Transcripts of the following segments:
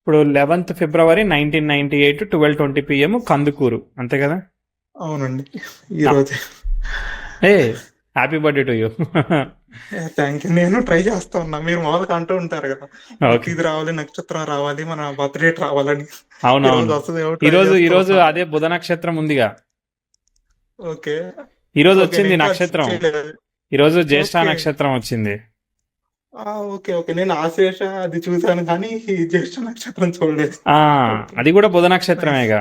ఇప్పుడు 11th ఫిబ్రవరి 1998 12:20 PM Kandukur అంతే కదా? అవునండి, ఆ, ఈరోజే. ఏ happy birthday to you. Thank you. నేను ట్రై చేస్తా ఉన్నా. మీరు మామూలుగా అంటూ ఉంటారు కదా, మాకు ఓకే. ఇది రావాలి, నక్షత్రం రావాలి, మన బర్త్ డేట్ రావాలని. ఈ రోజు అవునవును. వస్తుందేమో ట్రై ఈరోజు చేస్తూ ఈరోజు ఉన్నాను. అదే బుధ నక్షత్రం ఉందిగా. ఓకే. ఈరోజు ఓకే, నేను వచ్చింది ఇంకా నక్షత్రం. చేయలేదు. ఈరోజు జ్యేష్ఠ ఓకే. నక్షత్రం వచ్చింది. ఓకే ఓకే, నేను ఆశేష అది చూసాను కానీ ఈ జ్యేష్ఠ నక్షత్రం చూడలేదు. ఆ ఓకే, అది కూడా బుధ నైస్. నక్షత్రమేగా.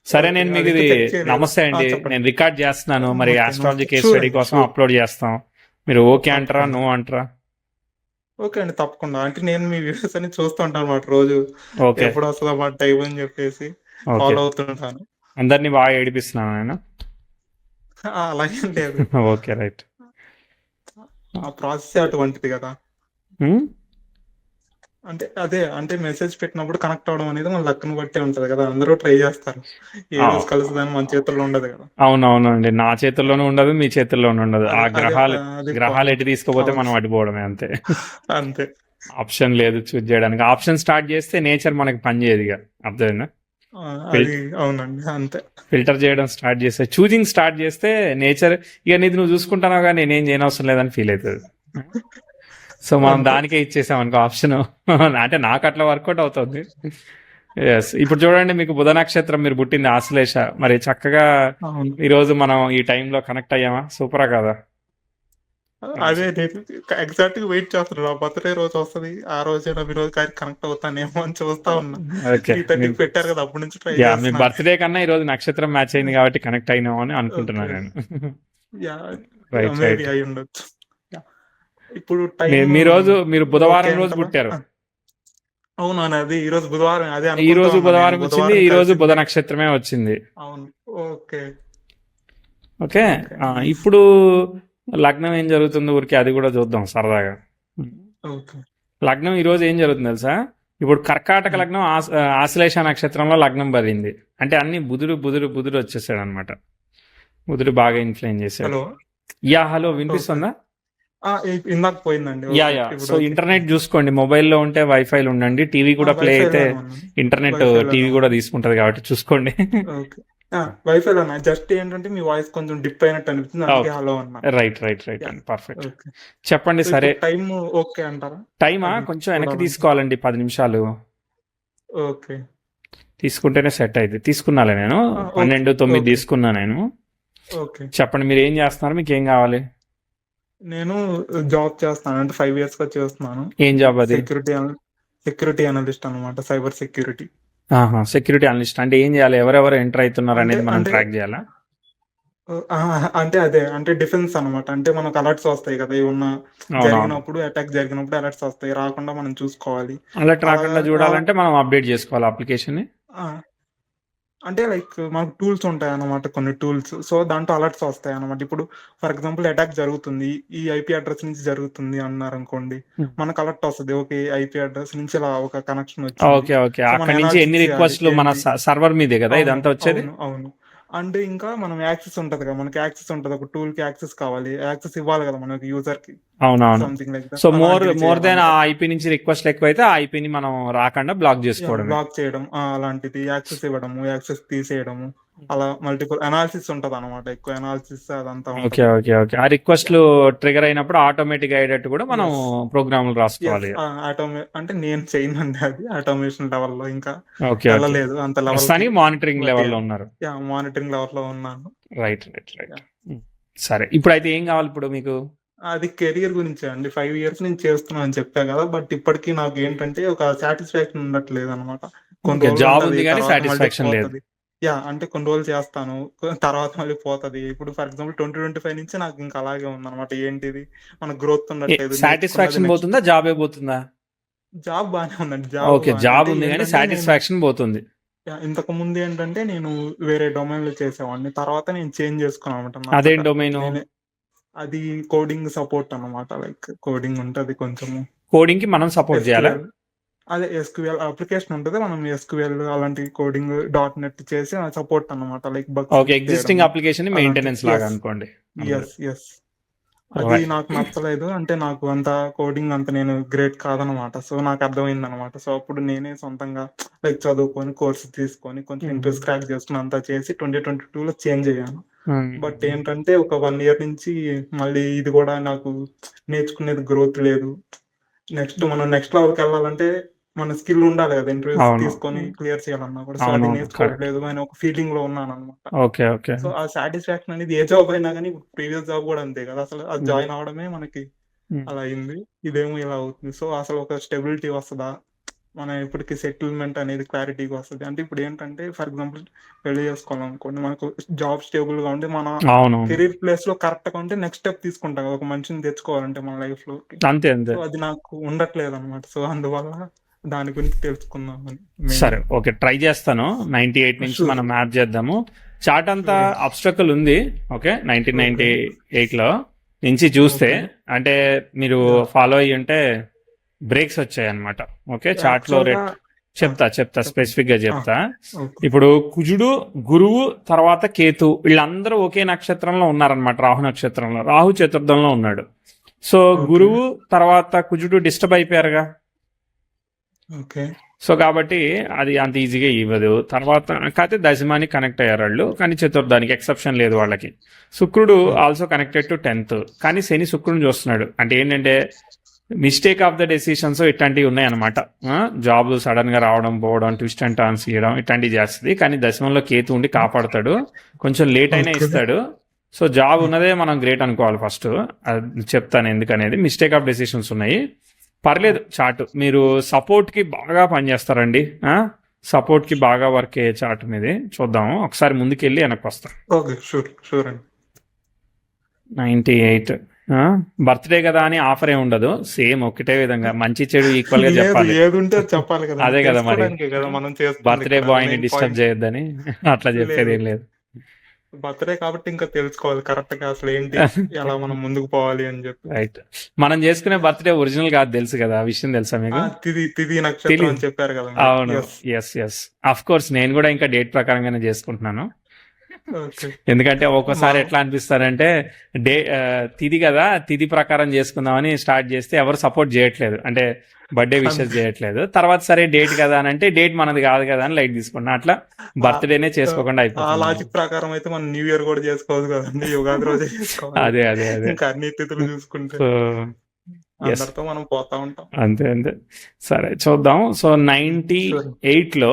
సరే, ఓకే, నేను మీకు అది ఇది ఇంకా చెక్ చేయలేదు. నమస్తే అండి, చెప్పండి. నేను రికార్డ్ చేస్తున్నాను, మరి నమస్తే ఆస్ట్రాలజీ నమస్తే, కేస్ షూర్ స్టడీ అండి, కోసం షూర్. అప్లోడ్ చేస్తాం. మీరు ఓకే అంటారా, తప్పకుండా. నో అంటారా? ఓకే అండి, తప్పకుండా. అంటే నేను మీ వీడియోస్ అన్ని చూస్తూ ఉంటాను అన్నమాట రోజు. ఓకే. ఎప్పుడు వస్తుంది అన్నమాట టైం అని చెప్పేసి ఓకే. ఫాలో అవుతుంటాను. అందరినీ బాగా ఏడిపిస్తున్నాను నేను. అలాగేం లేదు. Okay, right. ఆ ప్రాసెస్ అటువంటిది కదా. అంటే అదే, అంటే మెసేజ్ పెట్టినప్పుడు కనెక్ట్ అవ్వడం అనేది మన లక్ను బట్టే ఉంటది కదా. అందరూ ట్రై చేస్తారు. ఏ రోజు కలుస్తుందని మన చేతుల్లో ఉండదు కదా. అవునవునండి, నా చేతుల్లోనూ ఉండదు, మీ చేతుల్లోనూ ఉండదు. ఆ అదే అదే గ్రహాలు అది గ్రహాలు ఎటు తీసుకుపోతే మనం కావాల్సి అడ్డుపోవడమే అంతే. అంతే. ఆప్షన్ లేదు చూజ్ చేయడానికి. ఆప్షన్ స్టార్ట్ చేస్తే నేచర్ మనకి పని చేయదు ఇక. అర్థమైందా? అది అవునండి, అంతే. ఫిల్టర్ చేయడం స్టార్ట్ చేస్తే, చూజింగ్ స్టార్ట్ చేస్తే నేచర్ ఇక నీది నువ్వు చూసుకుంటానో కానీ నేనేం చేయనవసరం లేదని ఫీల్ అవుతుంది. సో మనం అంతే. దానికే ఇచ్చేసాం అనుకో ఆప్షన్. అంటే నాకు అట్లా వర్కౌట్ అవుతుంది. ఎస్, ఇప్పుడు చూడండి, మీకు బుధ నక్షత్రం, మీరు పుట్టింది ఆశ్లేష. మరి చక్కగా అవును. ఈరోజు మనం ఈ టైంలో కనెక్ట్ అయ్యామా? సూపరా కదా? అదే నేను ఎగ్జాక్ట్ గా వెయిట్ చేస్తున్నాను. నా బర్త్డే రోజు వస్తుంది, ఆ రోజైనా మీ రోజు కనెక్ట్ అవుతానేమో అని చూస్తా ఉన్నా. ఓకే. 3:30 పెట్టారు కదా, అప్పటి నుంచి ట్రై యా, మీ చేస్తున్నాను. బర్త్డే కన్నా ఈరోజు నక్షత్రం మ్యాచ్ అయింది కాబట్టి కనెక్ట్ అయినామని అని అనుకుంటున్నాను ఓకే. నేను. Yeah, right, maybe right. అయి ఉండొచ్చు. యా. ఇప్పుడు టైం మీ రోజు, మీరు ఓకే బుధవారం రోజు అంటారా? పుట్టారు. అవును, అది ఈ రోజు బుధవారం, అదే ఈ అనుకుంటా రోజు ఉన్నా నేను. బుధవారం వచ్చింది, బుధవారం ఈ రోజు బుధ కలిసింది. నక్షత్రమే వచ్చింది. అవును. Okay okay. Okay, nice. ఇప్పుడు లగ్నం ఏం జరుగుతుంది ఊరికి, అది కూడా చూద్దాం సరదాగా. ఓకే. లగ్నం ఈ రోజు ఏం జరుగుతుంది తెలుసా? ఇప్పుడు కర్కాటక లగ్నం ఆశ్లేష నక్షత్రంలో లగ్నం పడింది. అంటే అన్ని బుధుడు బుధుడు బుధుడు వచ్చేసాడు అనమాట. బుధుడు బాగా ఇన్ఫ్లుయెన్స్ చేశాడు. హలో. Yeah, hello, okay. వినిపిస్తుందా? ఇందాక పోయిందండి. Yeah, okay, yeah. ఇప్పుడు సో ఓకే. ఇంటర్నెట్ చూసుకోండి, మొబైల్లో ఉంటే వైఫైలు ఉండండి, టీవీ కూడా ప్లే అయితే వైఫైలోనే ఉన్నాను. ఇంటర్నెట్ వైఫైలోనే టీవీ కూడా ఉన్నాను. తీసుకుంటది కాబట్టి చూసుకోండి. ఓకే. వైఫైలో ఉన్నా. జస్ట్ ఏంటంటే మీ వాయిస్ కొంచెం డిప్ అయినట్టు అనిపిస్తుంది, అందుకే హలో అన్నా. Right, right, right yeah. అండి, పర్ఫెక్ట్. ఓకే. చెప్పండి. సో సరే, ఇప్పుడు టైం ఓకే అంటారా? టైమా అది కొంచెం వెనక్కి చూడాలంటే. తీసుకోవాలండి, 10 నిమిషాలు ఓకే. తీసుకుంటేనే సెట్ అయింది. తీసుకున్నాలే నేను, ఓకే 12:09 ఓకే తీసుకున్నా నేను. ఓకే. చెప్పండి, మీరు ఏం చేస్తున్నారు, మీకు ఏం కావాలి? నేను జాబ్ చేస్తాను, అంటే 5 years గా చేస్తున్నాను. ఏం జాబ్ అది? సెక్యూరిటీ అనలిస్ట్ అనమాట, సైబర్ సెక్యూరిటీ. సెక్యూరిటీ అనలిస్ట్ అంటే ఏం చేయాలి? ఎవరెవరు ఎంటర్ అవుతున్నారు అంటే అనేది మనం అంటే ట్రాక్ చేయాలా? అంటే అదే, అంటే డిఫెన్స్ అనమాట. అంటే మనకు అలర్ట్స్ వస్తాయి కదా, ఏమన్నా అవునవును. జరిగినప్పుడు, అటాక్ జరిగినప్పుడు అలర్ట్స్ వస్తాయి, రాకుండా మనం చూసుకోవాలి. అలర్ట్ రాకుండా అలాగా. చూడాలంటే మనం అప్డేట్ చేసుకోవాలి అప్లికేషన్ని. ఆ, అంటే లైక్ మనకు టూల్స్ ఉంటాయి అన్నమాట, కొన్ని టూల్స్. సో దాంట్లో అలర్ట్స్ వస్తాయి అన్నమాట. ఇప్పుడు ఫర్ ఎగ్జాంపుల్ అటాక్ జరుగుతుంది, ఈ ఐపీ అడ్రస్ నుంచి జరుగుతుంది అన్నారు అనుకోండి, మనకు అలర్ట్ వస్తుంది. ఓకే, ఐపీ అడ్రస్ నుంచి ఇలా ఒక కనెక్షన్ వచ్చింది. Okay, okay. సో మనం అక్కడి నుంచి ఎన్ని అనాలిసిస్ చేయాలి రిక్వెస్ట్లు మన ఏంటి. సర్వర్ మీదే కదా అవును ఇదంతా వచ్చేది? అవును అవును. అండ్ ఇంకా మనం యాక్సెస్ ఉంటది కదా, మనకి యాక్సెస్ ఉంటది, ఒక టూల్ కి యాక్సెస్ కావాలి, యాక్సెస్ ఇవ్వాలి కదా మనకి, యూజర్ కి. అవునవును. సంథింగ్ లైక్ దట్, సో అలాంటివి మోర్ దెన్ ఆ చేయాలన్నమాట. ఐపీ నుంచి రిక్వెస్ట్ ఎక్కువైతే ఆ ఐపీని మనం రాకుండా బ్లాక్ చేసుకోవడమే. బ్లాక్ చేయడం, అలాంటిది, యాక్సెస్ ఇవ్వడము, యాక్సెస్ తీసేయడము, అలా మల్టిపుల్ అనాలిసిస్ ఉంటది అనమాట. ఎక్కువ అనాలిసిస్ అదంతా ఓకే, ఉంటది. Okay, okay. ఆ రిక్వెస్ట్లు ట్రిగర్ అయినప్పుడు ఆటోమేటిక్ అయ్యేటట్టు కూడా మనం ఎస్ ప్రోగ్రాములు ఎస్. రాసుకోవాలి. అంటే నేను చేయనండి అది, ఆటోమేషన్ లెవెల్లో ఇంకా ఓకే, ఓకే. వెళ్ళలేదు అంత లెవెల్కి. ప్రస్తుతానికి మానిటరింగ్ బట్ లెవెల్లో ఉన్నారు. మానిటరింగ్ లెవెల్లో ఉన్నాను. Right, right, right. Yeah. సరే, ఇప్పుడు అయితే ఏం కావాలి ఇప్పుడు మీకు? అది కెరియర్ గురించే అండి. 5 years నుంచి చేస్తున్నాను అని చెప్పా కదా, బట్ ఇప్పటికీ నాకు ఏంటంటే ఒక సాటిస్ఫాక్షన్ ఉండట్లేదు అనమాట. కొన్ని రోజులు జాబ్ ఉంటది, ఉంది కానీ తర్వాత మళ్ళీ సాటిస్ఫాక్షన్ లేదు. పోతది. అంటే కొన్ని రోజులు చేస్తాను, తర్వాత మళ్ళీ పోతది. ఇప్పుడు ఫర్ ఎగ్జాంపుల్ 2025 నుంచి నాకు ఇంకా అలాగే ఉందన్నమాట. ఏంటిది, మన గ్రోత్ ఉండట్లేదు, నేర్చుకున్నది సాటిస్ఫాక్షన్ నెక్స్ట్. పోతుందా, జాబే పోతుందా? జాబ్ బాగానే ఉందండి, జాబ్ ఓకే, బాగానే. జాబ్ అంటే ఉంది కానీ ఏంటంటే నేను సాటిస్ఫాక్షన్ పోతుంది. ఇంతకు ముందు ఏంటంటే నేను వేరే డొమైన్ లో చేసేవాడిని, తర్వాత నేను చేంజ్ చేసుకున్నాను అనమాట. నా అదేం డొమైను? నేనే అది కోడింగ్ సపోర్ట్ అన్నమాట. లైక్ కోడింగ్ ఉంటది కొంచెము, కోడింగ్ కి మనం సపోర్ట్ చేయాలా? ఎస్క్యూఎల్. అదే ఎస్క్యూఎల్ అప్లికేషన్ ఉంటుంది, మనం ఎస్క్యూఎల్ అలాంటి కోడింగ్ .NET చేసి సపోర్ట్ అన్నమాట. Like bugs okay, existing application maintenance లాగా ఎస్ అనుకోండి. Yes yes. అది రైట్. నాకు నచ్చలేదు. అంటే నాకు అంత కోడింగ్ అంత నేను గ్రేట్ కాదనమాట. సో, నాకు అర్థమైందనమాట. సో, అప్పుడు నేనే సొంతంగా లైక్ చదువుకొని, కోర్స్ తీసుకొని, కొంచెం ఇంట్రెస్ట్ క్రాక్ చేసుకొని అంతా చేసి 2022లో చేంజ్ అయ్యాను. బట్ ఏంటంటే ఒక 1 ఇయర్ నుంచి మళ్ళీ ఇది కూడా నాకు నేర్చుకునేది గ్రోత్ లేదు. మనం నెక్స్ట్ లెవెల్‌కెళ్ళాలంటే మన స్కిల్ ఉండాలి కదా! ఇంటర్వ్యూస్ అవును. తీసుకొని క్లియర్ చేయాలన్నా కూడా. సో, అది అవునవును. కరెక్ట్. నేర్చుకోవట్లేదు అని ఒక ఫీలింగ్‌లో ఉన్నాననమాట. ఓకే. ఓకే. సో, ఆ సాటిస్ఫాక్షన్ అనేది ఏ జాబ్ అయినా గాని ప్రీవియస్ జాబ్ కూడా అంతే కదా! అసలు అది హ్మ్. జాయిన్ అవ్వడమే మనకి హ్మ్. అలా అయింది. ఇదేమో ఇలా అవుతుంది. సో, అసలు ఒక స్టెబిలిటీ వస్తదా? మనం ఎప్పటికి సెటిల్మెంట్ అనేది క్లారిటీగా వస్తది. అంటే ఇప్పుడు ఏంటంటే ఫర్ ఎగ్జాంపుల్ పెళ్లి చేసుకోవాలనుకోండి. మనకు జాబ్ స్టేబుల్‌గా ఉండి మన అవునవును. కెరీర్ ప్లేస్‌లో కరెక్ట్‌గా ఉంటే నెక్స్ట్ స్టెప్ తీసుకుంటాం కదా! ఒక మనిషిని తెచ్చుకోవాలంటే మన లైఫ్‌లోకి. అంతే. అంతే. సో, అది నాకు ఉండట్లేదనమాట. సో, అందువల్ల దాని గురించి తెలుసుకుందామని మెయిన్. సరే. ఓకే. ట్రై చేస్తాను. 98 నుంచి షూర్. మనం మ్యాప్ చేద్దాము. చార్ట్ అంతా షూర్ అండి. అబ్స్ట్రకల్ ఉంది. ఓకే. ఓకే. 1998లో నుంచి చూస్తే ఓకే. అంటే మీరు యాహ్! ఫాలో అయ్యి ఉంటే బ్రేక్స్ వచ్చాయన్నమాట. ఓకే. చార్ట్‌లో యాక్చువల్‌గా ఆ! చెప్తా చెప్పండి. స్పెసిఫిక్‌గా ఆ! చెప్తా. ఓకే. ఇప్పుడు కుజుడు, గురువు, తర్వాత కేతు వీళ్ళందరూ ఒకే నక్షత్రంలో ఉన్నారన్నమాట. రాహు నక్షత్రంలో. రాహు చతుర్థంలో ఉన్నాడు. So, okay. గురువు తర్వాత కుజుడు డిస్టర్బ్ అయిపోయారుగా. ఓకే. సో, కాబట్టి అది అంత ఈజీగా ఇవ్వదు. తర్వాత కాకపోతే దశమానికి కనెక్ట్ అయ్యారు వాళ్ళు. కానీ చతుర్థానికి ఎక్సెప్షన్ లేదు వాళ్ళకి. శుక్రుడు ఆల్సో కనెక్టెడ్ టు 10th. కానీ శని శుక్రుడిని చూస్తున్నాడు. అంటే ఏంటంటే మిస్టేక్ ఆఫ్ ద డెసిషన్స్ ఇట్లాంటివి ఉన్నాయన్నమాట. జాబ్ సడన్ గా రావడం, పోవడం, ట్విస్ట్ అండ్ టర్న్స్ ఇవ్వడం ఇట్లాంటివి చేస్తుంది. కానీ దశమంలో కేతు ఉండి కాపాడుతాడు. కొంచెం లేట్ అయినా ఓకే. ఇస్తాడు. సో, జాబ్ ఉన్నదే మనం గ్రేట్ అనుకోవాలి ఫస్ట్. అది చెప్తాను ఎందుకనేది. మిస్టేక్ ఆఫ్ డెసిషన్స్ ఉన్నాయి. పర్లేదు చార్ట్. మీరు సపోర్ట్ కి బాగా పనిచేస్తారండి. సపోర్ట్ కి బాగా వర్క్ అయ్యే చార్ట్ మీది. చూద్దాము. ఒకసారి ముందుకెళ్ళి వెనక్కి వస్తాం. ఓకే. షూర్ అండి. 98 బర్త్డే కదా అని ఆఫర్ ఏమి ఉండదు. సేమ్ ఒకటే విధంగా మంచి చెడు ఈక్వల్ గా లేదు చెప్పాలి. ఏదుంటే అది చెప్పాలి కదండి. అదే కదా మరి. తెలుసుకోవడానికే కదా మనం చేస్తుంది బర్త్డే ఇక్కడ. బాయ్ ని మెయిన్ డిస్టర్బ్ పాయింట్ చేయొద్దని అట్లా చెప్పేది లేదు. ఏం లేదు. బర్త్‌డే కాబట్టి ఇంకా తెలుసుకోవాలి కరెక్ట్‌గా అసలు ఏంటి? ఎలా మనం ముందుకు పోవాలి అని చెప్పి. రైట్. మనం చేసుకునే బర్త్డే ఒరిజినల్ కాదు తెలుసు కదా. ఆ విషయం తెలుసా ఆ! మీకు? తిథి నక్షత్రం తెలీదు. అని చెప్పారు కదా మీరు. అవును. యెస్. ఎస్. అఫ్ కోర్స్ నేను కూడా ఇంకా డేట్ ప్రకారంగానే చేసుకుంటున్నాను. ఓకే. ఎందుకంటే ఒక్కోసారి మా ఎట్లా అనిపిస్తారంటే తిది కదా, తిది ప్రకారం చేసుకుందామని స్టార్ట్ చేస్తే ఎవరు సపోర్ట్ చేయట్లేదు. అంటే బర్త్డే విషెస్ అంతే. చేయట్లేదు. తర్వాత సరే డేట్ కదా అని అంటే డేట్ మనది కాదు కదా అని లైట్ తీసుకున్నా. అట్లా ఆ బర్త్డేనే చేసుకోకుండా ఆ అయిపోతుంది. లాజిక్ ప్రకారం అయితే మనం న్యూ ఇయర్ కూడా చేసుకోవచ్చు కదండీ. యుగాది రోజే చేసుకోవాలి. అదే. ఇంకా అన్ని తిథులు చూసుకుంటే సో ఎస్. అందరితో మనం పోతా ఉంటాం. అంతే. సరే చూద్దాం. So sure. 98లో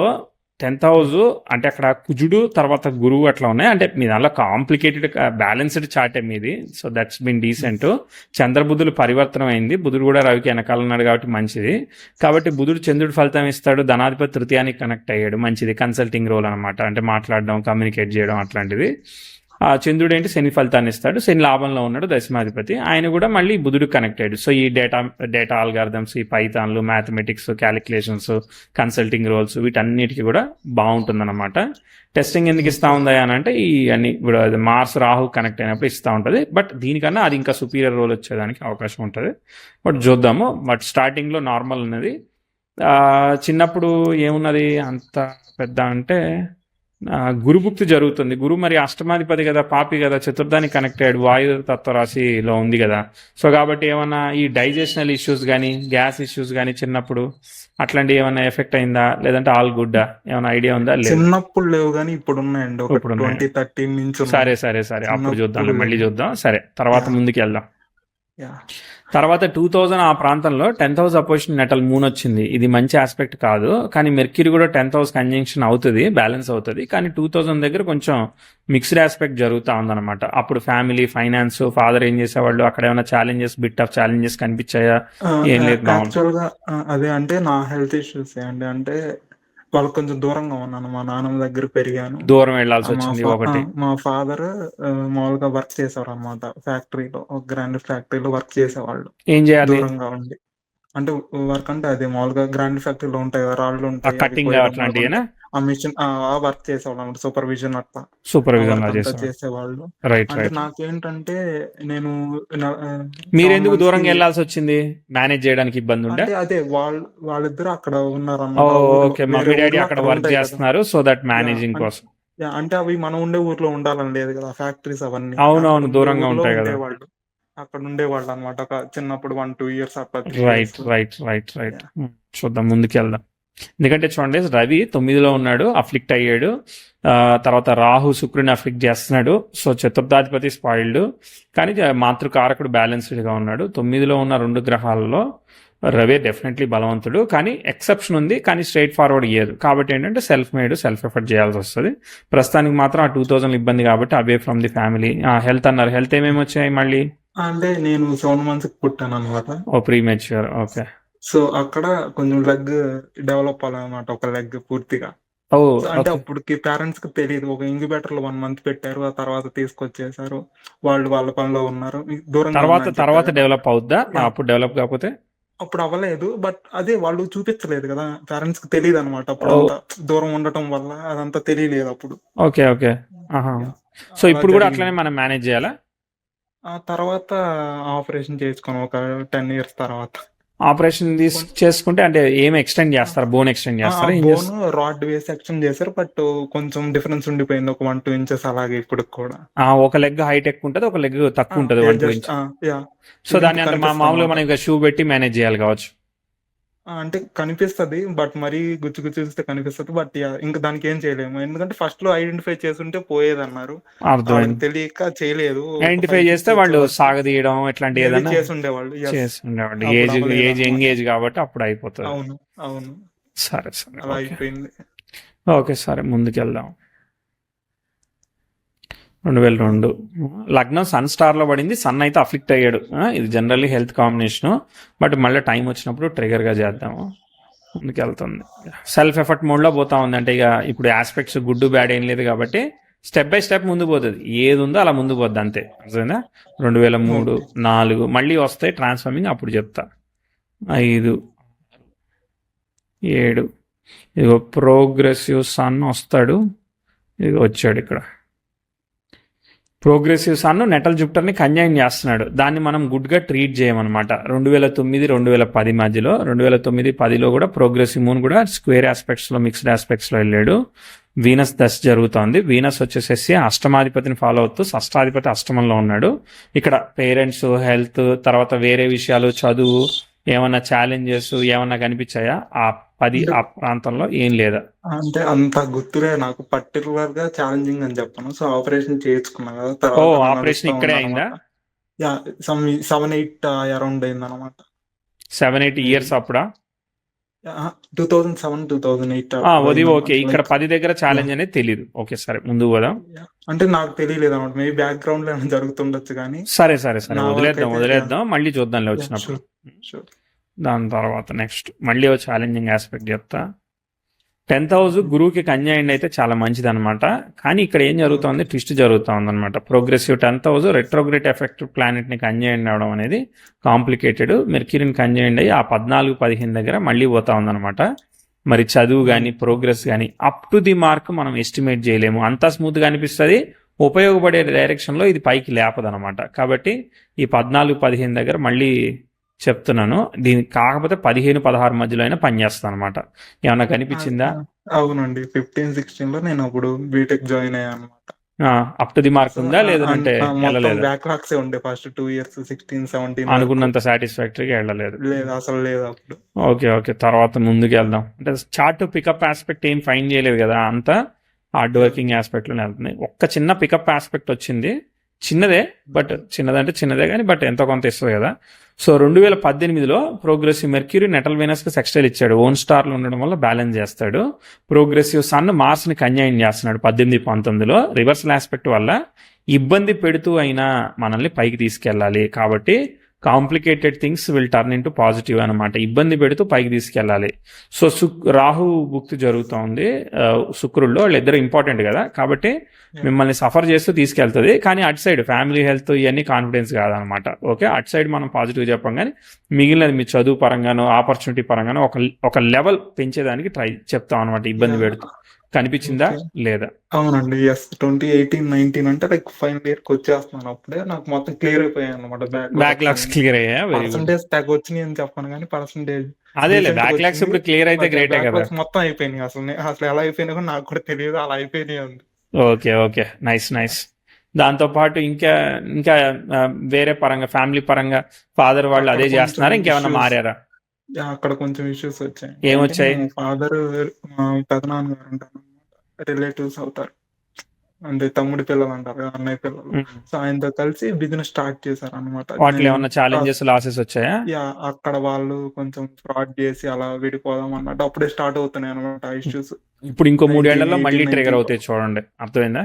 10th హౌస్ అంటే అక్కడ కుజుడు తర్వాత గురువు అట్లా ఉన్నాయి. అంటే మీ దానిలో కాంప్లికేటెడ్ బ్యాలెన్స్డ్ చార్ట్ మీది. So that's been decent. చంద్రబుధులు పరివర్తనం అయింది. బుధుడు కూడా రవికి వెనకాల ఉన్నాడు కాబట్టి మంచిది. కాబట్టి బుధుడు చంద్రుడు ఫలితం ఇస్తాడు. ధనాధిపతి తృతీయానికి కనెక్ట్ అయ్యాడు. మంచిది. కన్సల్టింగ్ రోల్ అనమాట. అంటే మాట్లాడడం, కమ్యూనికేట్ చేయడం అట్లాంటిది. ఆ చంద్రుడు ఏంటి శని ఫలితాన్ని ఇస్తాడు. శని లాభంలో ఉన్నాడు దశమాధిపతి. ఆయన కూడా మళ్ళీ బుధుడు కనెక్ట్ అయ్యాడు. సో ఈ డేటా ఆల్గారిథమ్స్, ఈ పైథాన్లు, మ్యాథమెటిక్స్, క్యాలిక్యులేషన్స్, కన్సల్టింగ్ రోల్స్ వీటన్నిటికీ కూడా బాగుంటుందన్నమాట. టెస్టింగ్ ఎందుకు ఇస్తా ఉందా అని అంటే ఈ అన్ని ఇప్పుడు మార్స్ రాహు కనెక్ట్ అయినప్పుడు ఇస్తూ ఉంటుంది. బట్ దీనికన్నా అది ఇంకా సుపీరియర్ రోల్ వచ్చేదానికి అవకాశం ఉంటుంది. బట్ చూద్దాము. బట్ స్టార్టింగ్లో నార్మల్ ఉన్నది. చిన్నప్పుడు ఏమున్నది అంత పెద్ద అంటే గురుభుక్తి జరుగుతుంది. గురు మరి అష్టమాధిపతి కదా, పాపి కదా, చతుర్థానికి కనెక్ట్ అయ్యాడు. వాయు తత్వరాశిలో ఉంది కదా. సో కాబట్టి ఏమన్నా ఈ డైజెషనల్ ఇష్యూస్ కానీ, గ్యాస్ ఇష్యూస్ కానీ చిన్నప్పుడు అట్లాంటివి ఏమన్నా ఎఫెక్ట్ అయిందా, లేదంటే ఆల్ గుడ్డా? ఏమైనా ఐడియా ఉందా? లేదు. చిన్నప్పుడు లేవు కానీ ఇప్పుడు ఉన్నాయండి. ఒక ఇప్పుడు ఉన్నాయి. 20-13 నుంచి ఉన్నాయి. సరే అప్పుడు చూద్దాం. చిన్నప్పుడు మళ్ళీ లేవు. చూద్దాం. సరే తర్వాత యా ముందుకు వెళ్దాం. యా తర్వాత 2000 ఆ ప్రాంతంలో 10th house opposition natal moon వచ్చింది. ఇది మంచి ఆస్పెక్ట్ కాదు. కానీ మెర్క్యూరీ కూడా 10th హౌస్ కంజంక్షన్ అవుతుంది, బ్యాలెన్స్ అవుతుంది. కానీ 2000 దగ్గర కొంచెం మిక్స్డ్ ఆస్పెక్ట్ జరుగుతూ ఉందన్నమాట. అప్పుడు ఫ్యామిలీ, ఫైనాన్స్, ఫాదర్ ఏం చేసేవాళ్ళు, అక్కడ ఏమైనా ఛాలెంజెస్, బిట్ ఆఫ్ ఛాలెంజెస్ కనిపించాయా? ఏం లేదు, బాగుంటుంది. యాక్చువల్గా అదే అంటే నా హెల్త్ ఇష్యూస్ అండి. అంటే వాళ్ళకి కొంచెం దూరంగా ఉన్నాను. మా నాన్నమ్మ దగ్గర పెరిగాను. దూరం వెళ్లాల్సి వచ్చింది ఒకటి. మా ఫాదర్ మామూలుగా వర్క్ చేసేవారు అనమాట. ఫ్యాక్టరీలో, ఒక గ్రాండ్ ఫ్యాక్టరీలో వర్క్ చేసేవాళ్ళు ఏం చేయాలి? దూరంగా ఉండి. అంటే వర్క్ అంటే అదే మామూలుగా గ్రాండ్ ఫ్యాక్టరీలో ఉంటాయి కదా, రాళ్ళు ఉంటాయి, అవి కటింగ్ కోయడం అట్లాంటివేనా? ఆ మిషన్ వర్క్ చేసేవాళ్ళు అనమాట. సూపర్విజన్ అట్లా ఆ సూపర్విజన్ వర్క్ లా అంతా చేసేవాళ్ళు. చేసేవాళ్ళు. రైట్. అంటే నాకేంటే నేను మీరు 7 ఎందుకు months దూరంగా కి వెళ్లాల్సి వచ్చింది? మేనేజ్ చేయడానికి ఇబ్బంది ఉండే? అంటే అదే వాళ్ళిద్దరు అక్కడ ఉన్నారన్నమాట. ఆ ఊర్లో ఓకే. వేరే మమ్మీ డాడీ ఊర్లో అక్కడ అక్కడ వర్క్ ఉంటాయి కదా. చేస్తున్నారు. సో దట్ యా మేనేజింగ్ కోసం. అంటే అవి మనం ఉండే ఊర్లో ఉండాలని లేదు కదా ఫ్యాక్టరీస్ అవన్నీ. అక్కడ అవునవును, ఉండే దూరంగా ఊర్లో ఉంటాయి కదా. ఉండేవాళ్ళు. అక్కడ ఉండేవాళ్ళు అనమాట. ఒక చిన్నప్పుడు 1-2 ఇయర్స్ అట్లా 3 right years. Right right right yeah! చూద్దాం ముందుకెళ్దాం. ఎందుకంటే చూడండి రవి 9లో ఉన్నాడు, అఫ్లిక్ట్ అయ్యాడు. తర్వాత రాహు శుక్రుని అఫ్లిక్ట్ చేస్తున్నాడు. సో చతుర్థాధిపతి స్పాయిల్డ్, కానీ మాతృకారకుడు బ్యాలెన్స్డ్గా ఉన్నాడు. 9లో ఉన్న 2 గ్రహాలలో రవి డెఫినెట్లీ బలవంతుడు, కానీ ఎక్సెప్షన్ ఉంది, కానీ స్ట్రైట్ ఫార్వర్డ్ ఇయ్యదు. కాబట్టి ఏంటంటే సెల్ఫ్ మేడ్, సెల్ఫ్ ఎఫర్ట్ చేయాల్సి వస్తుంది. ప్రస్తుతానికి మాత్రం ఆ 2000 ఇబ్బంది కాబట్టి away from the family. Health అన్నారు, హెల్త్ ఏమేమి వచ్చాయి మళ్ళీ? అంటే నేను 7 మంత్స్‌కి పుట్టాననమాట. ఓ ప్రీమెచ్యూర్, ఓకే. సో, అక్కడ కొంచెం లెగ్ డెవలప్ అవ్వాలనమాట. ఒక లెగ్ పూర్తిగా. ఓ సో, అంటే ఓకే. అప్పటికి పేరెంట్స్‌కి తెలీదు. ఒక ఇంక్యుబేటర్‌లో 1 మంత్ పెట్టారు. ఆ తర్వాత తీసుకొచ్చేసారు. వాళ్ళు వాళ్ళ పనిలో ఉన్నారు. దూరంగా ఉన్నా తర్వాత అని చెప్పా తర్వాత కదా! డెవలప్ అవుద్దా? యాహ్! అప్పుడు డెవలప్ కాకపోతే? అప్పుడు అవ్వలేదు. బట్ అదే వాళ్ళు చూపించలేదు కదా! పేరెంట్స్‌కి తెలీదనమాట. ఓ అప్పుడంతా దూరం ఉండటం వల్ల అదంతా తెలియలేదు అప్పుడు. Okay okay. ఆహా. యాహ్! సో అలా ఇప్పుడు కూడా జరిగింది. అట్లనే మనం మేనేజ్ చేయాలా? ఆ తర్వాత ఆపరేషన్ చేసుకున్నాం ఒక 10 ఇయర్స్ తర్వాత. ఆపరేషన్ కొన్ చేసుకుంటే అంటే ఏం ఎక్స్టెండ్ ఆ! చేస్తారా? బోన్ ఎక్స్టెండ్ ఆ చేస్తారా? ఏం బోన్ చేస్తారు? రాడ్ వేసి ఎక్స్‌టెండ్ చేశారు. బట్ కొంచెం డిఫరెన్స్ ఉండిపోయింది. ఒక 1-2 ఇంచెస్ అలాగే ఇప్పటికి కూడా. ఒక లెగ్ హైట్ ఎక్కువ ఉంటుంది, ఒక లెగ్ ఆ! తక్కువ ఉంటుంది, yeah! 1-2 just inch. Yeah! So link దాన్ని అంటే మామూలుగా కనిపిస్తదనమాట. మనం ఇంకా షూ పెట్టి మేనేజ్ చేయాలి కావచ్చు. అంటే కనిపిస్తది. బట్ మరీ గుచ్చి గుచ్చి చూస్తే కనిపిస్తది. But yeah! ఇంక దానికేం చేయలేము. ఎందుకంటే ఫస్ట్‌లో ఐడెంటిఫై చేసుంటే పోయేదన్నారు. వాళ్ళకి అర్థమైంది. తెలియక చేయలేదు. ఒక ఐడెంటిఫై 5, 6 చేస్తే ఇయర్స్ వాళ్ళు వరకు సాగదీయడం ఇట్లాంటి మేబీ ఏదన్నా చేసుండేవాళ్ళు. యెస్. చేసి ఉండేవాళ్ళు. అప్పుడు ఏజ్ ఏజ్ యంగ్ అవ్వలేదనమాట. ఏజ్ కాబట్టి అప్పుడు అయిపోతుంది. అవును. అవును. సరే సరే, అలా ఓకే. అయిపోయింది. ఓకే సరే, ముందుకెళ్దాం. 2002 లగ్నం సన్ స్టార్లో పడింది. సన్ అయితే అఫ్లిక్ట్ అయ్యాడు. ఇది జనరల్లీ హెల్త్ కాంబినేషను, బట్ మళ్ళీ టైం వచ్చినప్పుడు ట్రిగర్గా చేద్దాము. ముందుకెళ్తుంది, సెల్ఫ్ ఎఫర్ట్ మోడ్లో పోతా ఉంది. అంటే ఇక ఇప్పుడు ఆస్పెక్ట్స్ గుడ్ బ్యాడ్ ఏం లేదు కాబట్టి స్టెప్ బై స్టెప్ ముందు పోతుంది. ఏది ఉందో అలా ముందు పోద్ది అంతే. అర్థమైందా? 2003, ఓకే. 4 మళ్ళీ వస్తాయి ట్రాన్స్ఫార్మింగ్, అప్పుడు చెప్తా. 5, 7 ఇదిగో ప్రోగ్రెసివ్ సన్ వస్తాడు. ఇది వచ్చాడు ఇక్కడ. ప్రోగ్రెసివ్ సన్ నెటల్ జూపిటర్ని కంజైన్ చేస్తున్నాడు. దాన్ని మనం గుడ్గా ట్రీట్ చేయమన్నమాట. 2009, 2010 మధ్యలో, 2009, 10లో కూడా ప్రోగ్రెసివ్ మూన్ కూడా స్క్వేర్ ఆస్పెక్ట్స్లో, మిక్స్డ్ ఆస్పెక్ట్స్లో వెళ్ళాడు. వీనస్ దశ జరుగుతోంది. వీనస్ వచ్చేసేసి అష్టమాధిపతిని ఫాలో అవుతూ షష్టాధిపతి అష్టమంలో ఉన్నాడు. ఇక్కడ పేరెంట్స్, హెల్త్, తర్వాత వేరే విషయాలు, చదువు, ఏమన్నా ఛాలెంజెస్ ఏమన్నా కనిపించాయా ఆ ప్రాంతంలో? ఏం లేదా? అంటే అంత గుర్తులే నాకు. పర్టిక్యులర్‌గా ఛాలెంజింగ్ అని చెప్పను. సో, ఆపరేషన్ చేయించుకున్నా కదా! తర్వాత అలా ఆపరేషన్ నడుస్తా ఇక్కడే అయిందా? ఉందనమాట. యాహ్! 7, 8 అరౌండ్ అయిందనమాట. 7-8 మేబీ. ఇయర్స్ అప్పుడా? అహా! 2007, 2008 అది అయిందనమాట. ఓకే. ఇక్కడ లైక్ 10 దగ్గర యాహ్! ఛాలెంజ్ అనేది తెలీదు. ఓకే సరే, ముందుకు పోదాం. యాహ్! అంటే నాకు తెలియలేదనమాట. మేబీ బ్యాక్‌గ్రౌండ్‌లో ఏమైనా జరుగుతుండొచ్చు గానీ, సరే సరే సరే, నా వదిలేద్దాం వరకైతే యాహ్! వదిలేద్దాం, మళ్ళీ చూద్దాంలే యాహ్! వచ్చినప్పుడు. షూర్. షూర్. దాని తర్వాత నెక్స్ట్ మళ్ళీ ఒక ఛాలెంజింగ్ ఆస్పెక్ట్ చెప్తా. 10th హౌస్ గురువుకి కన్యాయండి అయితే చాలా మంచిది అనమాట. కానీ ఇక్కడ ఏం జరుగుతుంది? ఓకే. ట్విస్ట్ జరుగుతుంది అనమాట. Progressive 10th house retrograde effect ప్లానెట్ని కన్యాయండి అవడం అనేది కాంప్లికేటెడ్. మెర్క్యూరీని కన్యాయండి అయ్యి ఆ 14, 15 దగ్గర మళ్ళీ పోతా ఉందన్నమాట. మరి చదువు కానీ ప్రోగ్రెస్ కానీ అప్ టు ది మార్క్ మనం ఎస్టిమేట్ చేయలేము. అంతా స్మూత్గా అనిపిస్తుంది, ఉపయోగపడే డైరెక్షన్లో ఇది పైకి లేపదనమాట. కాబట్టి ఈ 14, 15 దగ్గర మళ్ళీ చెప్తున్నాను. దీనికి కాకపోతే 15, 16 మధ్యలో అయినా పనిచేస్తాను అనమాట. ఏమన్నా కనిపించిందా? అవునండి. 15, 16లో నేను అప్పుడు బీటెక్ జాయిన్ అయ్యాననమాట. Up to the mark so, ఉందా లేదంటే మొత్తం వెళ్ళలేదా? బ్యాక్‌లాగ్సే ఉండే ఫస్ట్ 2 ఇయర్స్ 16, 17 వరకు. అనుకున్నంత సాటిస్ఫాక్టరీగా వెళ్ళలేదు. లేదు. అసలు లేదు అప్పుడు. ఓకే ఓకే, తర్వాత ముందుకు వెళ్దాం. అంటే చార్ట్ పికప్ ఆస్పెక్ట్ ఏం ఫైన్ చేయలేదు కదా, అంతా హార్డ్ వర్కింగ్ ఆస్పెక్ట్లోనే వెళ్తుంది. ఒక్క చిన్న పికప్ ఆస్పెక్ట్ వచ్చింది, చిన్నదే, బట్ చిన్నదంటే చిన్నదే కానీ బట్ ఎంతో కొంత ఇస్తుంది కదా. సో 2018లో ప్రోగ్రెసివ్ మెర్క్యూరీ నెటల్ వీనస్కి సెక్స్టైల్ ఇచ్చాడు. ఓన్ స్టార్లో ఉండడం వల్ల బ్యాలెన్స్ చేస్తాడు. ప్రోగ్రెసివ్ సన్ మార్స్ని కన్యాయం చేస్తున్నాడు 18, 19లో. రివర్సల్ ఆస్పెక్ట్ వల్ల ఇబ్బంది పెడుతూ అయినా మనల్ని పైకి తీసుకెళ్ళాలి. కాబట్టి complicated things will turn into positive అనమాట. ఇబ్బంది పెడుతూ పైకి తీసుకెళ్ళాలి. సో రాహు భుక్తి జరుగుతోంది శుక్రుల్లో. వాళ్ళిద్దరు ఇంపార్టెంట్ కదా, కాబట్టి మిమ్మల్ని సఫర్ చేస్తూ తీసుకెళ్తుంది. కానీ అటు సైడ్ ఫ్యామిలీ హెల్త్ ఇవన్నీ కాన్ఫిడెన్స్ కాదనమాట. ఓకే, అటు సైడ్ మనం పాజిటివ్ చెప్పాం, కానీ మిగిలినది మీ చదువు పరంగానో ఆపర్చునిటీ పరంగానో ఒక లెవెల్ పెంచేదానికి చెప్తాం అనమాట. ఇబ్బంది పెడుతూ కనిపించిందా లేదా? అవునండి. యెస్. 2018, 19 అంటే లైక్ ఫైనల్ ఇయర్‌కి వచ్చేస్తున్నాను. అప్పుడే నాకు మొత్తం క్లియర్ అయిపోయాయి అన్నమాట. బ్యాక్లాగ్స్ క్లియర్ అయ్యా? Very good. పర్సెంటేజ్ తెగ వచ్చినాయి అని చెప్పను కానీ పర్సెంటేజ్ అదేలే, బ్యాక్లాగ్స్ ఇప్పుడు క్లియర్ అయితే గ్రేటే కదా. మొత్తం అయిపోయినాయి. అసలు ఎలా అయిపోయినాయో నాకు కూడా తెలియదు. అలా అయిపోయినాయి అంది. Okay okay, nice nice. దాంతో పాటు ఇంకా ఇంకా ఆ, వేరే పరంగా ఫ్యామిలీ పరంగా ఫాదర్ వాళ్ళు అక్కడ అదే కొంచెం చేస్తున్నారా, ఇంకేమన్నా ఇష్యూస్ మారారా? అక్కడ కొంచెం ఇష్యూస్ వచ్చాయండి. అంటే ఏమొచ్చాయి? మా ఫాదర్, మా పెదనాన్నగారు ఉంటారు అనమాట, రిలేటివ్స్ అవుతారు. అంటే తమ్ముడి పిల్లలు అంటారు కదా, అన్నయ్య పిల్లలు. ఉమ్. సో ఆయనతో కలిసి బిజినెస్ స్టార్ట్ చేశారు అనమాట. వాటిలో ఏమన్నా ఛాలెంజెస్, లాసెస్ వచ్చాయా? యా అక్కడ వాళ్ళు కొంచెం ఫ్రాడ్ చేసి అలా విడిపోదాం అన్నట్టు అప్పుడే స్టార్ట్ అవుతున్నాయి అనమాట ఇష్యూస్. ఇప్పుడు ఇంకో 3 నైన్టీన్ ఏళ్లలో మళ్ళీ 18, ట్రిగర్ 19. అవుతాయి చూడండి, అర్థమైందా?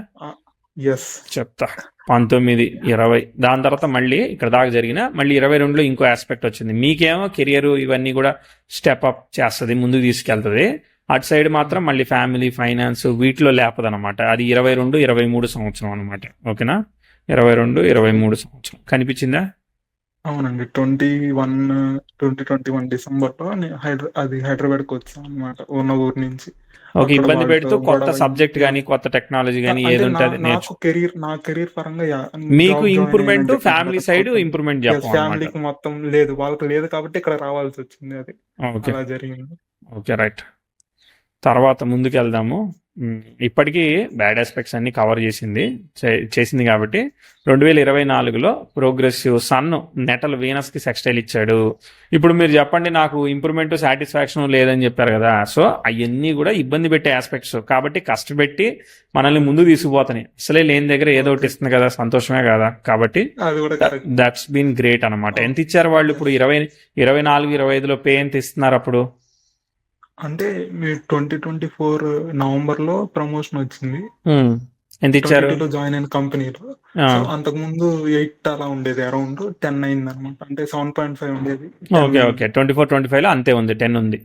ఎస్. చెప్తా. 19, 20 దాని తర్వాత మళ్ళీ ఇక్కడ దాకా జరిగిన మళ్ళీ 22లో ఇంకో ఆస్పెక్ట్ వచ్చింది. మీకేమో కెరియర్ ఇవన్నీ కూడా స్టెప్ అప్ చేస్తుంది, ముందుకు తీసుకెళ్తుంది. అటు సైడ్ మాత్రం మళ్ళీ ఫ్యామిలీ, ఫైనాన్స్ వీటిలో లేపదనమాట. అది 22, 23 సంవత్సరం అనమాట. ఓకేనా? 22, 23 సంవత్సరం కనిపించిందా? అవునండి. 2021 డిసెంబర్లో అది హైదరాబాద్కి వచ్చాను అనమాట, ఉన్న ఊరు నుంచి. ఓకే. అక్కడ ఇబ్బంది వాళ్ళతో పెడుతూ కొత్త గొడవ సబ్జెక్ట్ అయింది. కానీ కొత్త టెక్నాలజీ కానీ అంటే ఏది ఉంటే అది నాకు నా కెరీర్ పరంగా మీకు జాబ్ జాయిన్ ఇంప్రూవ్మెంట్, అయ్యానని చెప్పాను ఫ్యామిలీ కదా, సైడ్ ఇంప్రూవ్మెంట్ చెప్పం అనమాట. ఫ్యామిలీకి మొత్తం లేదు, వాళ్ళకి లేదు కాబట్టి ఇక్కడ రావాల్సి వచ్చింది. అది ఓకే, అలా జరిగింది. Okay, right. తర్వాత ముందుకు వెళ్దాము. ఇప్పటికీ బ్యాడ్ ఆస్పెక్ట్స్ అన్ని కవర్ చేసింది కాబట్టి 2024లో ప్రోగ్రెసివ్ సన్ నెటల్ వీనస్కి సెక్స్టైల్ ఇచ్చాడు. ఇప్పుడు మీరు చెప్పండి, నాకు ఇంప్రూవ్మెంట్, సాటిస్ఫాక్షన్ లేదని చెప్పారు కదా. సో అవన్నీ కూడా ఇబ్బంది పెట్టే ఆస్పెక్ట్స్ కాబట్టి కష్టపెట్టి మనల్ని ముందు తీసుకుపోతాయి. అసలే లేని దగ్గర ఏదో ఒకటి ఇస్తుంది కదా, సంతోషమే కదా. కాబట్టి అది కూడా కరెక్ట్. దట్స్ బీన్ గ్రేట్ అనమాట. ఎంత ఇచ్చారు వాళ్ళు ఇప్పుడు? 24, 25లో పే ఎంత ఇస్తున్నారు అప్పుడు? అంటే మీ 2024 నవంబర్లో ప్రమోషన్ వచ్చింది. ఎంత ఇచ్చారు? 22లో జాయిన్ అయిన కంపెనీలో. సో అంతకు ముందు 8 అలా ఉండేది, అరౌండ్ 10 అయింది అనమాట. అంటే 7.5 ఉండేది. Okay, okay. 24, 25లో అంతే ఉంది, 10 ఉంది.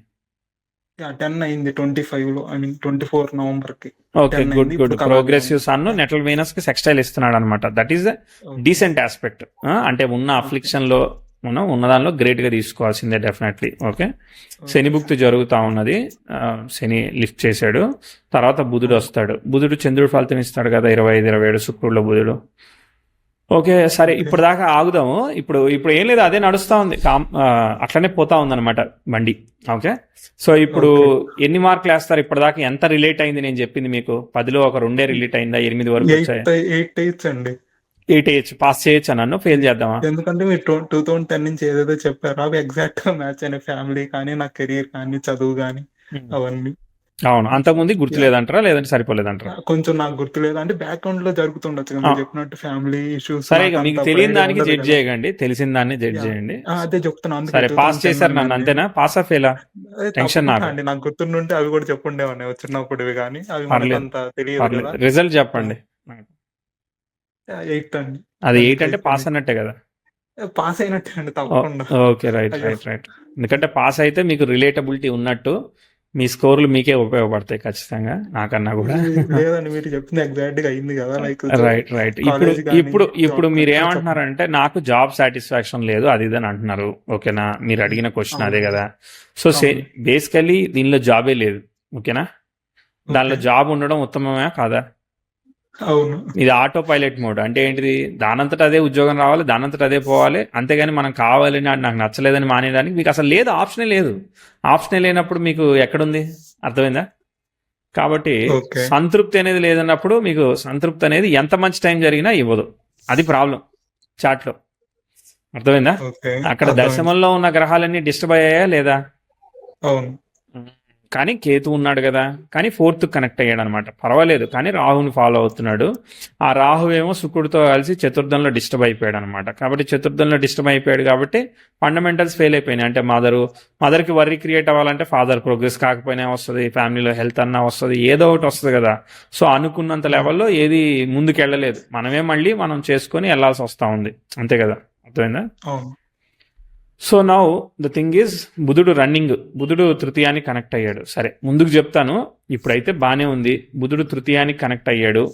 10 అయింది 25లో, ఐ మీన్ 24 నవంబర్కి. Okay, good good. Progressive sun natal Venus కి సెక్స్టైల్ ఇస్తున్నాడు అనమాట. That is decent aspect. అంటే ఉన్న అఫ్లిక్షన్ లో మనం ఉన్నదానిలో గ్రేట్ గా తీసుకోవాల్సిందే డెఫినెట్లీ. ఓకే. శని భుక్తి జరుగుతా ఉన్నది, శని లిఫ్ట్ చేశాడు. తర్వాత బుధుడు వస్తాడు. బుధుడు చంద్రుడు ఫలితం ఇస్తాడు కదా, 25, 27 శుక్రుడులో బుధుడు. ఓకే, సరే, ఇప్పుడు దాకా ఆగుదాము. ఇప్పుడు ఏం లేదు, అదే నడుస్తూ ఉంది, అట్లనే పోతా ఉంది అనమాట బండి. ఓకే. సో ఇప్పుడు ఎన్ని మార్కులు వేస్తారు? ఇప్పటిదాకా ఎంత రిలేట్ అయింది? నేను చెప్పింది మీకు 10లో ఒక 2 రిలేట్ అయిందా? 8 వరకు వచ్చాయి. 8 అయ్యచ్చు అండి. 8 వేయచ్చు. పాస్ చేయొచ్చా నన్ను? ఫెయిల్ చేద్దామా? ఎందుకంటే మీరు 2010 నుంచి ఏదేదో చెప్పారు అవి ఎగ్జాక్ట్ గా మ్యాచ్ అయిన, ఫ్యామిలీ కానీ, నా కెరీర్ కానీ, చదువు కానీ, అవన్నీ. అవును. అంతకుముందు గుర్తులేదంటారా, లేదంటే సరిపోలేదంటారా? కొంచెం నాకు గుర్తులేదు, అంటే బ్యాక్గ్రౌండ్ లో జరుగుతుండొచ్చు కదా, మీరు చెప్పినట్టు ఫ్యామిలీ ఇష్యూస్. సరే, మీకు తెలియని దానికి జడ్జ్ చేయకండి, తెలిసిన దాన్ని జడ్జ్ చేయండి. అదే చెప్తున్నాను. సరే, పాస్ చేశారు నన్ను, అంతేనా? పాసా ఫెయిలా? టెన్షన్ నాకు. అండి, నాకు గుర్తుంటే అవి కూడా చెప్పుండేవాడిని చిన్నప్పుడువి, కానీ అవి మనకు అంత తెలియదు కదా. రిజల్ట్ చెప్పండి. 8 అండి. అది 8 అంటే పాస్ అన్నట్టే కదా? పాస్ అయినట్టే అండి, తప్పకుండా. Okay, right. ఎందుకంటే పాస్ అయితే మీకు రిలేటబిలిటీ ఉన్నట్టు, మీ స్కోర్లు మీకే ఉపయోగపడతాయి ఖచ్చితంగా, నాకన్నా కూడా. లేదండి, మీరు చెప్పింది ఎగ్జాక్ట్ గా అయింది కదా. Like right. ఇప్పుడు మీరు ఏమంటున్నారంటే నాకు జాబ్ సాటిస్ఫాక్షన్ లేదు, అది ఇదని అంటున్నారు. ఓకేనా? మీరు అడిగిన క్వశ్చన్ అదే కదా. సో బేసికలీ దీనిలో జాబే లేదు. ఓకేనా? దానిలో జాబ్ ఉండడం ఉత్తమమే కాదా? అవును. ఇది ఆటో పైలట్ మోడ్. అంటే ఏంటిది? దానంతట అదే ఉద్యోగం రావాలి, దానంతట అదే పోవాలి, అంతేగాని మనం కావాలని, నాకు నచ్చలేదని మానేయడానికి మీకు అసలు లేదు, ఆప్షనే లేదు. ఆప్షనే లేనప్పుడు మీకు ఎక్కడుంది? అర్థమైందా? కాబట్టి సంతృప్తి అనేది లేదన్నప్పుడు మీకు సంతృప్తి అనేది ఎంత మంచి టైం జరిగినా ఇవ్వదు. అది ప్రాబ్లం చాట్లో. అర్థమైందా? అక్కడ దశమంలో ఉన్న గ్రహాలన్నీ డిస్టర్బ్ అయ్యాయా లేదా? అవును. కానీ కేతు ఉన్నాడు కదా, కానీ 4th కనెక్ట్ అయ్యాడు అనమాట. పర్వాలేదు, కానీ రాహుని ఫాలో అవుతున్నాడు. ఆ రాహు ఏమో శుక్రుడితో కలిసి చతుర్థంలో డిస్టర్బ్ అయిపోయాడు అనమాట. కాబట్టి చతుర్థంలో డిస్టర్బ్ అయిపోయాడు కాబట్టి ఫండమెంటల్స్ ఫెయిల్ అయిపోయినాయి. అంటే మదర్కి వర్రీ క్రియేట్ అవ్వాలంటే ఫాదర్ ప్రోగ్రెస్ కాకపోయినా వస్తుంది, ఫ్యామిలీలో హెల్త్ అన్నా వస్తుంది, ఏదో ఒకటి వస్తుంది కదా. సో అనుకున్నంత లెవెల్లో ఏది ముందుకెళ్ళలేదు. మనం చేసుకొని వెళ్లాల్సి వస్తూ ఉంది, అంతే కదా. అర్థమైందా? So now the thing is, బుధుడు తృతీయానికి కనెక్ట్ అయ్యాడు. సరే, ముందుకు చెప్తాను. ఇప్పుడైతే బానే ఉంది. బుధుడు తృతీయానికి కనెక్ట్ అయ్యాడు.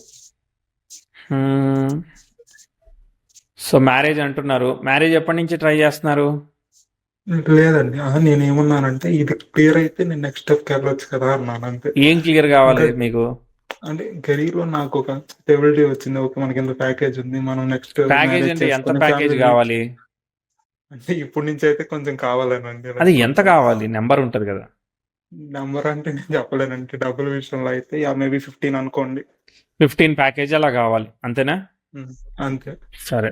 సో మ్యారేజ్ అంటున్నారు. మ్యారేజ్ ఎప్పటి నుంచి ట్రై చేస్తున్నారు? లేదండి, నేను ఏమన్నానంటే ఇది క్లియర్ అయితే నేను నెక్స్ట్ స్టెప్కి వెళ్ళొచ్చు కదా అన్నాను, అంతే. ఏం క్లియర్ కావాలి మీకు? అంటే కెరీర్ లో నాకు ఒక స్టెబిలిటీ వచ్చింది. ఓకే, మనకి ఎంత ప్యాకేజ్ ఉంది, మనం నెక్స్ట్ ప్యాకేజ్ అంటే ఎంత ప్యాకేజ్ కావాలి? అంటే ఇప్పటి నుంచి అయితే కొంచెం కావాలేనండి. అది ఎంత కావాలి? నెంబర్ ఉంటది కదా. నెంబర్ అంటే నేను చెప్పలేనండి. డబ్బుల విషయంలో అయితే మేబీ 15 అనుకోండి. 15 ప్యాకేజ్ అలా కావాలి, అంతేనా? ఉమ్, అంతే. సరే,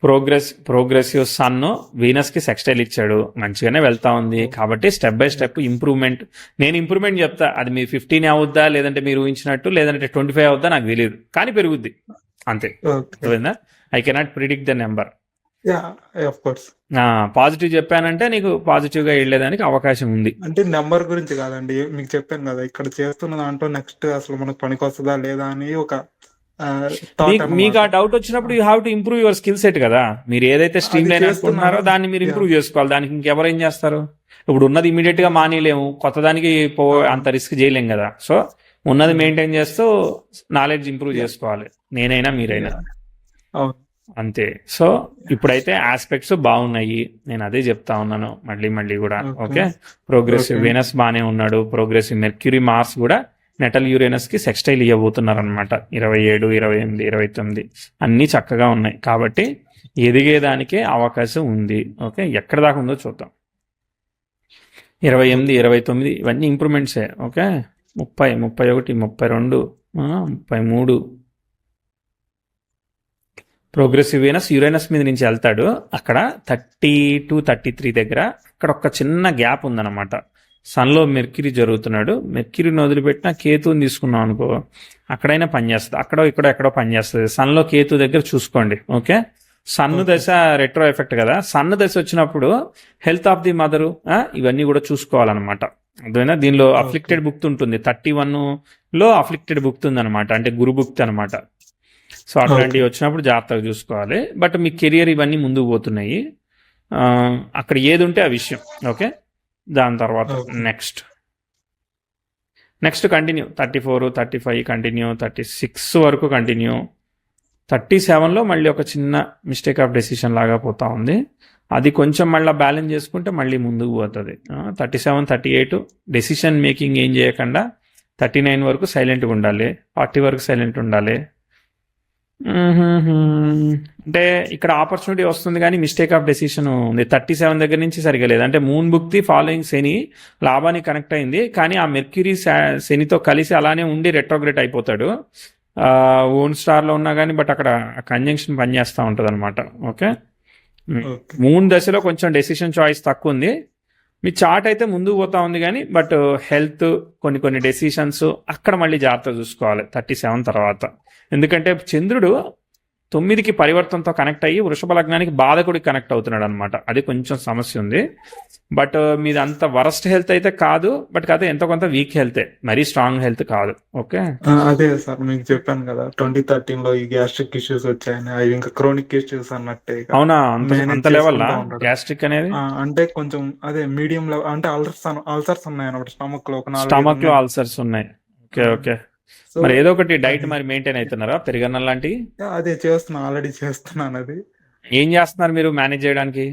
ప్రోగ్రెసివ్ సన్ వీనస్ కి సెక్స్టైల్ ఇచ్చాడు, మంచిగానే వెళ్తా ఉంది. కాబట్టి స్టెప్ బై స్టెప్ ఇంప్రూవ్మెంట్. నేను ఇంప్రూవ్మెంట్ చెప్తా, అది మీ 15 అవుద్దా, లేదంటే మీరు ఊహించినట్టు, లేదంటే 25 అవుద్దా నాకు తెలియదు, కానీ పెరుగుద్ది అంతే. ఓకే. అర్థమైందా? I cannot predict the number. Yeah, of course. Positive చెప్పానంటే నీకు పాజిటివ్ గా వెళ్ళేదానికి అవకాశం ఉంది. అంటే నెంబర్ గురించి కాదండి, మీకు చెప్పాను కదా ఇక్కడ చేస్తున్న దాంట్లో నెక్స్ట్ అసలు మనకు పనికి వస్తుందా లేదా అని ఒక థాట్ మీకు ఆ అన్నమాట. డౌట్ వచ్చినప్పుడు you have to improve your skill set కదా. మీరు ఏదైతే స్ట్రీమ్ అది లైన్ చేస్తున్నాను. అనుకుంటున్నారో దాన్ని మీరు యా, ఇంప్రూవ్ చేసుకోవాలి. దానికి ఇంకెవరు ఏం చేస్తారు? ఇప్పుడు ఉన్నది ఇమీడియట్ గా మానేయలేము, కొత్త దానికి అంత రిస్క్ చేయలేం కదా. సో ఉన్నది మెయింటైన్ చేస్తూ నాలెడ్జ్ ఇంప్రూవ్ యా, చేసుకోవాలి, నేనైనా మీరైనా. యా, అవును. అంతే. సో ఇప్పుడైతే ఆస్పెక్ట్స్ బాగున్నాయి, నేను అదే చెప్తా ఉన్నాను మళ్ళీ మళ్ళీ కూడా. Okay. Okay, progressive okay. Venus బాగానే ఉన్నాడు, ప్రోగ్రెసివ్ మెర్క్యూరీ మార్స్ కూడా నెటల్ యురేనస్ కి సెక్స్టైల్ ఇవ్వబోతున్నారు అనమాట. 27, 28, 29 అన్నీ చక్కగా ఉన్నాయి. కాబట్టి ఎదిగేదానికే అవకాశం ఉంది. ఓకే, ఎక్కడ దాకా ఉందో చూద్దాం. 28, 29 ఇవన్నీ ఇంప్రూవ్మెంట్సే. ఓకే, 30, 31, 32, 33. ప్రోగ్రెసివ్ వీనస్ యురేనస్ మీద నుంచి వెళ్తాడు. అక్కడ 32, 33 దగ్గర అక్కడ ఒక చిన్న గ్యాప్ ఉందన్నమాట. సన్లో మెర్క్యూరీ జరుగుతున్నాడు. మెర్క్యూరీని వదిలిపెట్టిన కేతుని తీసుకున్నాం అనుకో, అక్కడైనా పనిచేస్తుంది, అక్కడో ఇక్కడో ఎక్కడో పనిచేస్తుంది. సన్లో కేతు దగ్గర చూసుకోండి. ఓకే, సన్ను దశ రెట్రో ఎఫెక్ట్ కదా. సన్ను దశ వచ్చినప్పుడు హెల్త్ ఆఫ్ ది మదరు ఇవన్నీ కూడా చూసుకోవాలన్నమాట. అదేనా, దీనిలో అఫ్లిక్టెడ్ బుక్ ఉంటుంది. 31లో అఫ్లిక్టెడ్ బుక్ ఉంది అనమాట, అంటే గురు బుక్ అనమాట. సో అట్లాంటివి వచ్చినప్పుడు జాగ్రత్తగా చూసుకోవాలి. బట్ మీ కెరియర్ ఇవన్నీ ముందుకు పోతున్నాయి. అక్కడ ఏది ఉంటే ఆ విషయం. ఓకే, దాని తర్వాత నెక్స్ట్ కంటిన్యూ. 34, 35 కంటిన్యూ, 36 వరకు కంటిన్యూ. 37లో మళ్ళీ ఒక చిన్న మిస్టేక్ ఆఫ్ డెసిషన్ లాగా పోతా ఉంది. అది కొంచెం మళ్ళీ బ్యాలెన్స్ చేసుకుంటే మళ్ళీ ముందుకు పోతుంది. 37, 38 డెసిషన్ మేకింగ్ ఏం చేయకుండా 39 వరకు సైలెంట్గా ఉండాలి, 40 వరకు సైలెంట్ ఉండాలి. అంటే ఇక్కడ ఆపర్చునిటీ వస్తుంది కానీ మిస్టేక్ ఆఫ్ డెసిషన్ ఉంది. 37 దగ్గర నుంచి సరిగా లేదు. అంటే మూన్ బుక్ ది ఫాలోయింగ్ శని లాభానికి కనెక్ట్ అయింది, కానీ ఆ మెర్క్యూరీ శనితో కలిసి అలానే ఉండి రెట్రోగ్రేట్ అయిపోతాడు. ఓన్ స్టార్లో ఉన్నా కానీ, బట్ అక్కడ కంజంక్షన్ పనిచేస్తూ ఉంటుంది అనమాట. ఓకే, మూన్ దశలో కొంచెం డెసిషన్ చాయిస్ తక్కువ ఉంది. మీ చార్ట్ అయితే ముందుకు పోతా ఉంది కానీ, బట్ హెల్త్ కొన్ని డెసిషన్స్ అక్కడ మళ్ళీ జాగ్రత్త చూసుకోవాలి 37 తర్వాత. ఎందుకంటే చంద్రుడు 9కి పరివర్తనతో కనెక్ట్ అయ్యి వృషభ లగ్నానికి బాధకుడికి కనెక్ట్ అవుతున్నాడు అనమాట. అది కొంచెం సమస్య ఉంది. బట్ మీది అంత వరస్ట్ హెల్త్ అయితే కాదు, బట్ కాదు ఎంతో కొంత వీక్ హెల్తే, మరీ స్ట్రాంగ్ హెల్త్ కాదు. ఓకే, అదే సార్ మీకు చెప్పాను కదా 2013లో ఈ గ్యాస్ట్రిక్ ఇష్యూస్ వచ్చాయని, అవి ఇంకా క్రోనిక్ ఇష్యూస్ అన్నట్టే. అవునా, అంత లెవెల్ గ్యాస్ట్రిక్ అనేది? అంటే కొంచెం అదే మీడియం లెవెల్, అంటే అల్సర్స్ ఉన్నాయి అన్నమాట స్టమక్ లో. స్టమక్ లో అల్సర్స్ ఉన్నాయి. ఓకే ఓకే, మరి ఏదో ఒకటి డైట్ మరి మెయింటైన్ అవుతున్నారా, పెరుగన్నం లాంటివి? అదే చేస్తున్నా, ఆల్రెడీ చేస్తున్నాను. అది ఏం చేస్తున్నారు మీరు మేనేజ్ చేయడానికి?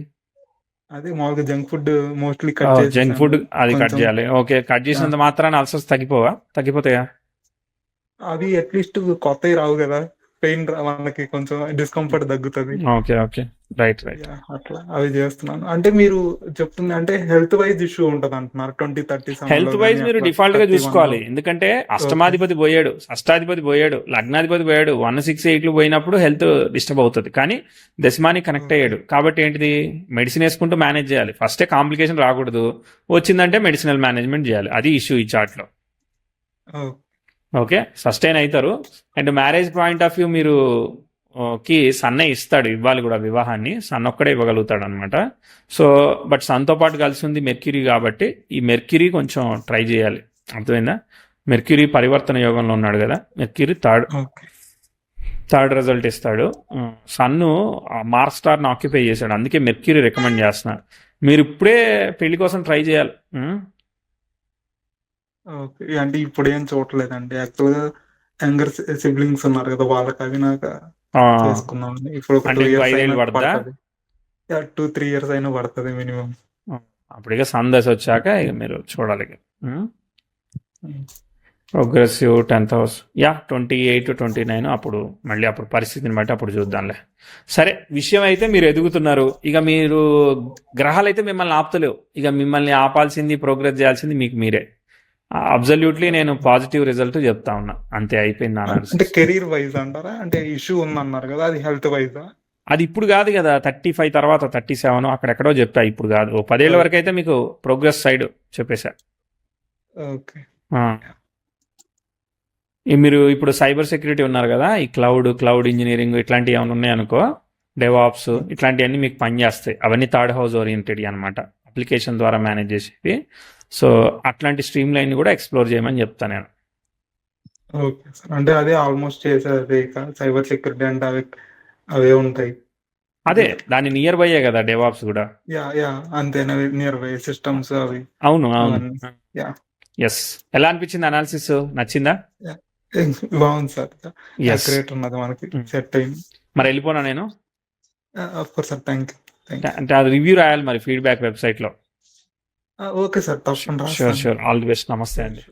అదే మామూలుగా జంక్ ఫుడ్ మోస్ట్లీ కట్ చేసి, జంక్ ఫుడ్ అది కట్ చేయాలి. ఓకే, కట్ చేసినంత మాత్రాన అల్సర్స్ తగ్గిపోతాయా? అవి అట్లీస్ట్ కొత్తవి రావు కదా, పెయిన్ మనకి కొంచెం డిస్కంఫర్ట్ తగ్గుతుంది. Okay okay, right. అట్లా అవి చేస్తున్నాను. అంటే మీరు చెప్తుంది అంటే హెల్త్ వైజ్ ఇష్యూ ఉంటది అంటున్నారు 20-30. హెల్త్ వైజ్ మీరు డిఫాల్ట్ గా చూసుకోవాలి. ఎందుకంటే అష్టమాధిపతి పోయాడు, అష్టాధిపతి పోయాడు, లగ్నాధిపతి పోయాడు, 168 పోయినప్పుడు హెల్త్ డిస్టర్బ్ అవుతుంది. కానీ దశమాని కనెక్ట్ అయ్యాడు కాబట్టి ఏంటిది, మెడిసిన్ వేసుకుంటూ మేనేజ్ చేయాలి. ఫస్టే కాంప్లికేషన్ రాకూడదు, వచ్చిందంటే మెడిసినల్ మేనేజ్మెంట్ చేయాలి. అది ఇష్యూ ఈ చార్ట్ లో. ఓకే, సస్టైన్ అవుతారు. And marriage point of view మీరు కి సన్నే ఇవ్వాలి కూడా వివాహాన్ని. సన్ ఒక్కడే ఇవ్వగలుగుతాడు అనమాట. సో బట్ సన్తో పాటు కలిసి ఉంది మెర్క్యూరీ కాబట్టి ఈ మెర్క్యూరీ కొంచెం ట్రై చేయాలి. అర్థమైందా? మెర్క్యూరీ పరివర్తన యోగంలో ఉన్నాడు కదా, మెర్క్యూరీ థర్డ్ రిజల్ట్ ఇస్తాడు. సన్ను మార్స్ స్టార్ని ఆక్యుపై చేశాడు, అందుకే మెర్క్యూరీ రికమెండ్ చేస్తున్నా. మీరు ఇప్పుడే పెళ్లి కోసం ట్రై చేయాలి. ఓకే, అంటే ఇప్పుడు ఏం చూడలేదండి. యాక్చువల్గా యంగర్ సిబ్లింగ్స్ ఉన్నారు కదా, వాళ్ళకి అవి నాకు చేసుకున్నాం. ఇప్పుడు 2 years అయినా పడుతుంది మినిమం. అప్పుడు ఇక సందశ వచ్చాక ఇక మీరు చూడాలి. ప్రోగ్రెసివ్ 10th house 28, 29 అప్పుడు మళ్ళీ అప్పుడు పరిస్థితిని బట్టి అప్పుడు చూద్దాంలే. సరే, విషయం అయితే మీరు ఎదుగుతున్నారు. ఇక మీరు గ్రహాలు అయితే మిమ్మల్ని ఆపుతలేవు. ఇక మిమ్మల్ని ఆపాల్సింది, ప్రోగ్రెస్ చేయాల్సింది మీకు మీరే. అబ్జల్యూట్లీ నేను పాజిటివ్ రిజల్ట్ చెప్తా ఉన్నా, అంతే అయిపోయింది అంటే అనాలిసిస్. కెరీర్ వైజ్ అంటారా? అంటే ఇష్యూ ఉందన్నారు కదా, అది హెల్త్ వైజా? అది ఇప్పుడు కాదు కదా, 35 తర్వాత 37 అక్కడెక్కడో చెప్పా, ఇప్పుడు కాదు. ఓ 10 ఏళ్ళ వరకు అయితే మీకు ప్రోగ్రెస్ సైడ్ చెప్పేశా. ఓకే. ఆ. మీరు ఇప్పుడు సైబర్ సెక్యూరిటీ ఉన్నారు కదా, ఈ క్లౌడ్ ఇంజనీరింగ్ ఇట్లాంటివి ఏమైనా ఉన్నాయనుకో, డెవాప్స్ ఇట్లాంటివన్నీ మీకు పనిచేస్తాయి. అవన్నీ థర్డ్ హౌస్ ఓరియంటెడ్ అనమాట, అప్లికేషన్ ద్వారా మేనేజ్ చేసేవి. సో అట్లాంటి స్ట్రీమ్ లైన్ కూడా ఎక్స్ప్లోర్ చేయమని చెప్తాను నేను. Okay sir. అంటే అదే ఆల్మోస్ట్ చేసేది సైబర్ సెక్యూరిటీ అంటే అవే ఉంటాయి. అదే దాని నియర్ బైయే కదా డెవాప్స్ కూడా. యా అంతే, నియర్ బై సిస్టమ్స్ అవి. అవును. యా. ఎస్. ఎలా అనిపించింది అనాలిసిస్, నచ్చిందా? బాగుంది సార్, Yes. గ్రేట్ ఉన్నది మనకి సెట్ అయింది. మరి వెళ్ళిపోనా నేను? Of course sir, thank you. అంటే అది రివ్యూ రాయాలి మరి ఫీడ్బ్యాక్ వెబ్సైట్లో. ఓకే సార్, తప్పకుండా షూర్ ఆల్ ది బెస్ట్. నమస్తే అండి.